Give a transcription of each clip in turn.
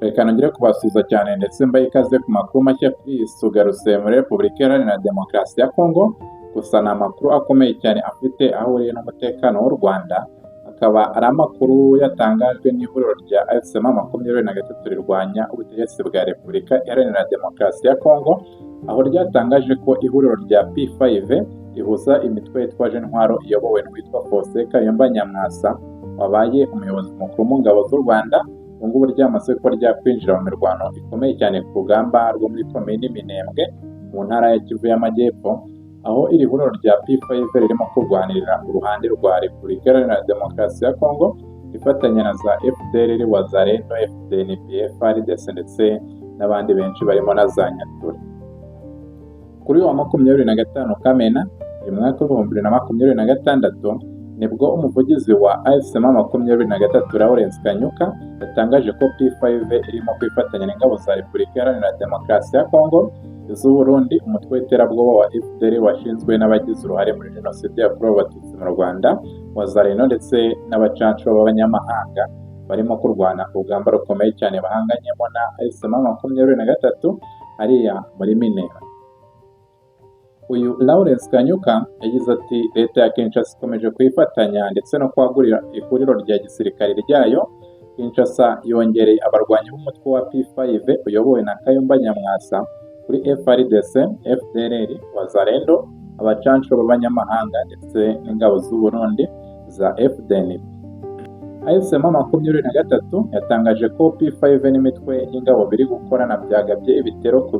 Reka nongere kubasuhuza cyane ndetse mbahe ikaze ku makuru mashya tugarutse muri Repubulika Iharanira Demokarasi ya Kongo. Gusa ni amakuru akomeye cyane afite aho ahuriye n'umutekano w'u Rwanda, akaba ari amakuru yatangajwe n'ihuriro rya M23 rirwanya ubutegetsi bwa Repubulika Iharanira Demokarasi ya Kongo, aho ryatangaje ko ihuriro rya P5 rihuza imitwe yitwaje intwaro iyobowe n'uwitwa Faustin Kayumba Nyamwasa wabaye umuyobozi mukuru mu ngabo z'u Rwanda. Ubu ngubu ryamaze kuba ryakwinjira mu mirwano ikomeye cyane ku rugamba rwo muri komini Minembwe mu ntara ya Kivu y'Amajyepfo, aho iri huriro rya P5 ririmo kurwanirira uruhande rwa Repubulika Iharanira Demokarasi ya Kongo ifatanya na za FDLR, Wazalendo, FDNP, FARDC ndetse n'abandi benshi barimo na za Nyatura. Kuri wa 25 Kamena uyu mwaka w'ibihumbi 2026 nibwo umuvugizi wa M23 Lawrence Kanyuka yatangaje ko P5 irimo kwifatanya n'ingabo za Repubulika Iharanira Demokarasi ya Kongo z'u Burundi, umutwe w'iterabwoba wa FDL washinzwe n'abagize uruhare muri Jenoside yakorewe Abatutsi mu Rwanda, Wazalendo ndetse n'abacancuro b'abanyamahanga barimo kurwana urugamba rukomeye cyane bahanganyemo na M23 hariya muri Minembwe. Uyu Lawrence Kanyuka yagize ati leta ya Kinshasa ikomeje kwifatanya ndetse no kwagurira ihuriro rya gisirikare ryayo. Kinshasa yongereye abarwanyi b'umutwe wa P5 uyobowe na Kayumba Nyamwasa kuri FARDC, FDLR, Wazalendo, abacancuro b'abanyamahanga ndetse n'ingabo z'u Burundi za FDN. M23 yatangaje ko P5 n'imitwe y'ingabo biri gukorana byagabye ibitero ku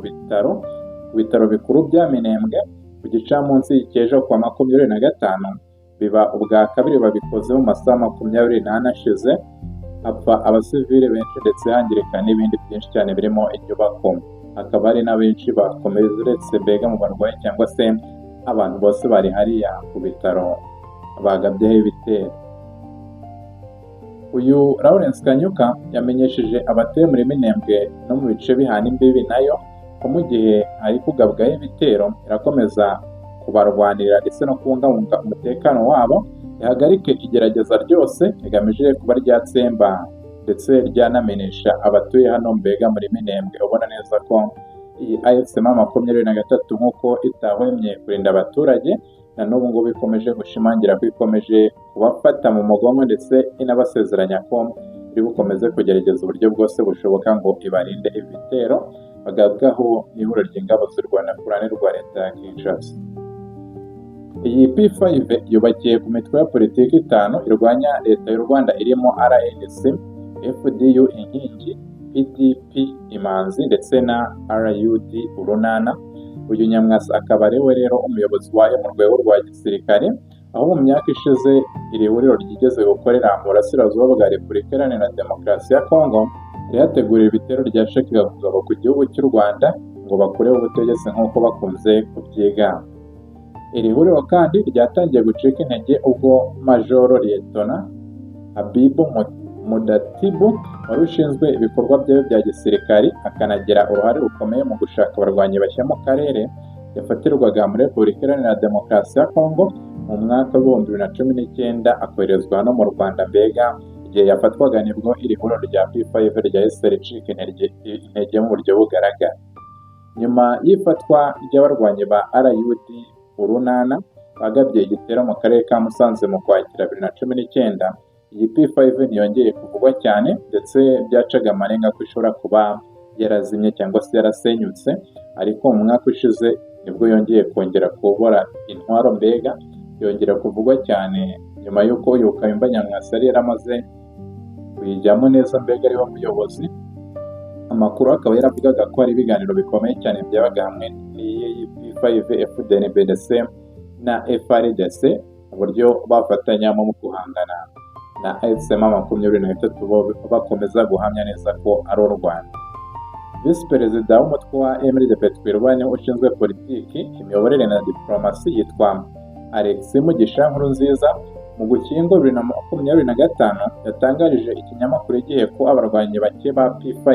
bitaro bikuru bya Minembwe ku gicamunsi cy'ejo kwa 25, biba ubwa kabiri babikoze mu masaha 24 ashize, hapfa abasivile benshi ndetse hangirika n'ibindi byinshi cyane birimo inyubako. Hakaba hari n'abenshi bakomeretse mbega mu barwayi cyangwa se abantu bose bari hariya ku bitaro bagabyeho ibitero. Uyu Lawrence Kanyuka yamenyesheje abatuye muri Minembwe no mu bice bihana imbibi nayo ko mu gihe hari kugabwaho ibitero irakomeza kubarwanira ndetse no kubungabunga umutekano wabo, ihagarike igerageza ryose rigamije kuba ryatsemba ndetse ryanamenesha abatuye hano mbega muri Minembwe. Ubona neza ko iyi M23 nk'uko itahwemye kurinda abaturage na n'ubu ngubu ikomeje gushimangira ko ikomeje kubafata mu mugongo ndetse inabasezeranya ko iri bukomeze kugerageza uburyo bwose bushoboka ngo ibarinde ibitero bagabwaho n'ihuriro ry'ingabo z'u Rwanda ku ruhande rwa leta ya Kinshasa. Iyi P5 yubakiye ku mitwe ya politiki 5 irwanya leta y'u Rwanda irimo RNC, FDU Inkingi, PDP Imanzi ndetse na RUD Urunana. Uyu Nyamwasa akaba ari we rero umuyobozi wayo mu rwego rwa gisirikare, aho mu myaka ishize iri huriro ryigeze gukorera mu burasirazuba bwa Repubulika Iharanira Demokarasi ya Kongo ryategurira ibitero ryashakaga kugaba ku gihugu cy'u Rwanda ngo bakureho ubutegetsi nk'uko bakunze kubyigana. Iri huriro kandi ryatangiye gucika intege ubwo Majoro Liyetona Habibu Mudatibu wari ushinzwe ibikorwa byayo bya gisirikari akanagira uruhare rukomeye mu gushaka abarwanyi bashya mu karere yafatirwaga muri Repubulika Iharanira Demokarasi ya Kongo mu mwaka w'ibihumbi 2019 akoherezwa no mu Rwanda. Mbega igihe yafatwaga nibwo iri huriro rya P5 ryahise ricika intege mu buryo bugaragara. Nyuma y'ifatwa ry'abarwanyi ba RUD Urunana bagabye igitero mu karere ka Musanze mu Kwakira 2019, iyi P5 ntiyongeye kuvugwa cyane ndetse byacaga amarenga ko ishobora kuba yarazimye cyangwa se yarasenyutse, ariko mu mwaka ushize nibwo yongeye kongera kubora intwaro, mbega yongera kuvugwa cyane nyuma y'uko uyu Kayumba Nyamwasa yari yaramaze kuyijyamo neza, mbega ariwe muyobozi. Amakuru akaba yaravugaga ko hari ibiganiro bikomeye cyane byabaga hamwe n'iyi P5, FDN, BDC na FARDC uburyo bafatanyamo mu guhangana na M23 bakomeza guhamya neza ko ari u Rwanda. Visi Perezida w'umutwe wa MRDP ushinzwe politiki, imiyoborere na diplomasi yitwa Alexis Mugisha Nkurunziza mu Gushyingo 2025 yatangarije ikinyamakuru Igihe ko abarwanyi bake ba P5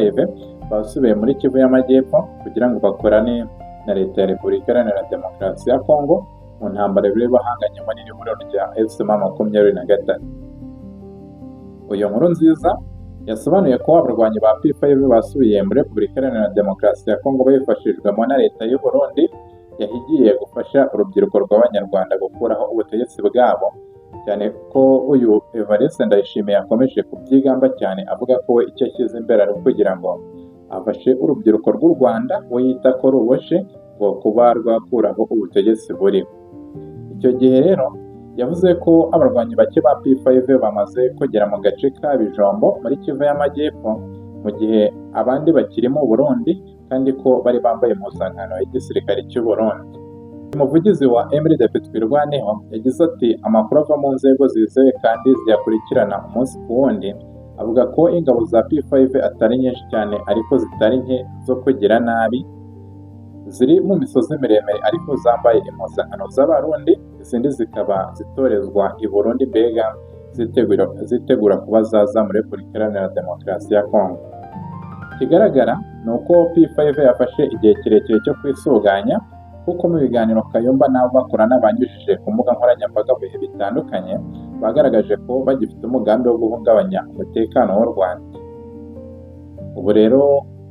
basubiye muri Kivu y'Amajyepfo kugira ngo bakorane na leta ya Repubulika Iharanira Demokarasi ya Kongo mu ntambara bari bahanganyemo n'ihuriro rya M23. Uyu Nkurunziza yasobanuye ko abarwanyi ba P5 basubiye muri Repubulika Iharanira Demokarasi ya Kongo babifashijwemo na leta y'u Burundi yahigiye gufasha urubyiruko rw'Abanyarwanda gukuraho ubutegetsi bwabo, cyane ko uyu Evariste Ndayishimiye yakomeje kubyigamba cyane avuga ko we icyo ashyize imbere ari ukugira ngo afashe urubyiruko rw'u Rwanda we yita ko ruboshe ngo kuba rwakuraho ubutegetsi buriho. Icyo gihe rero yavuze ko abarwanyi bake ba P5 bamaze kugera mu gace ka Bijombo muri Kivu y'Amajyepfo, mu gihe abandi bakiri mu Burundi kandi ko bari bambaye impuzankano y'igisirikare cy'u Burundi. Umuvugizi wa MRDP Twirwaneho yagize ati amakuru ava mu nzego zizewe kandi ziyakurikirana umunsi ku wundi avuga ko ingabo za P5 atari nyinshi cyane ariko zitari nke zo kugira nabi, ziri mu misozi miremire ariko zambaye impuzankano z'Abarundi, izindi zikaba zitorezwa i Burundi, mbega zitegura kuba zaza muri Repubulika Iharanira Demokarasi ya Kongo. Ikigaragara ni uko P5 yafashe igihe kirekire cyo kwisuganya, kuko mu biganiro Kayumba nabo bakorana banyujije ku mbuga nkoranyambaga bihe bitandukanye bagaragaje ko bagifite umugambi wo guhungabanya umutekano w'u Rwanda. Ubu rero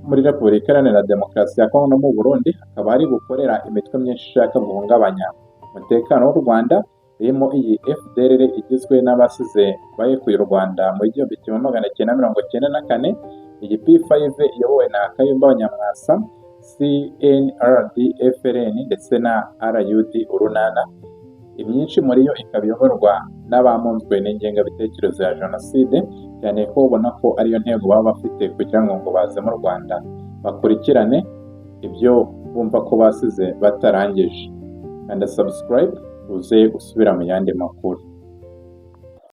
muri Repubulika Iharanira Demokarasi ya Kongo no mu Burundi hakaba hari gukorera imitwe myinshi ishaka guhungabanya umutekano w'u Rwanda, irimo iyi FDLR igizwe n'abasize bayekuye u Rwanda mu 1994, iyi P5 iyobowe na Kayumba Nyamwasa, CNRD FLN ndetse na RUD urunana. Imyinshi muri yo ikaba iyoborwa n'abamunzwe n'ingengabitekerezo ya jenoside, cyane ko ubona ko ariyo ntego baba bafite kugira ngo baze mu Rwanda bakurikirane ibyo bumva ko basize batarangije. Kanda subscribe uze usubira mu yandi makuru.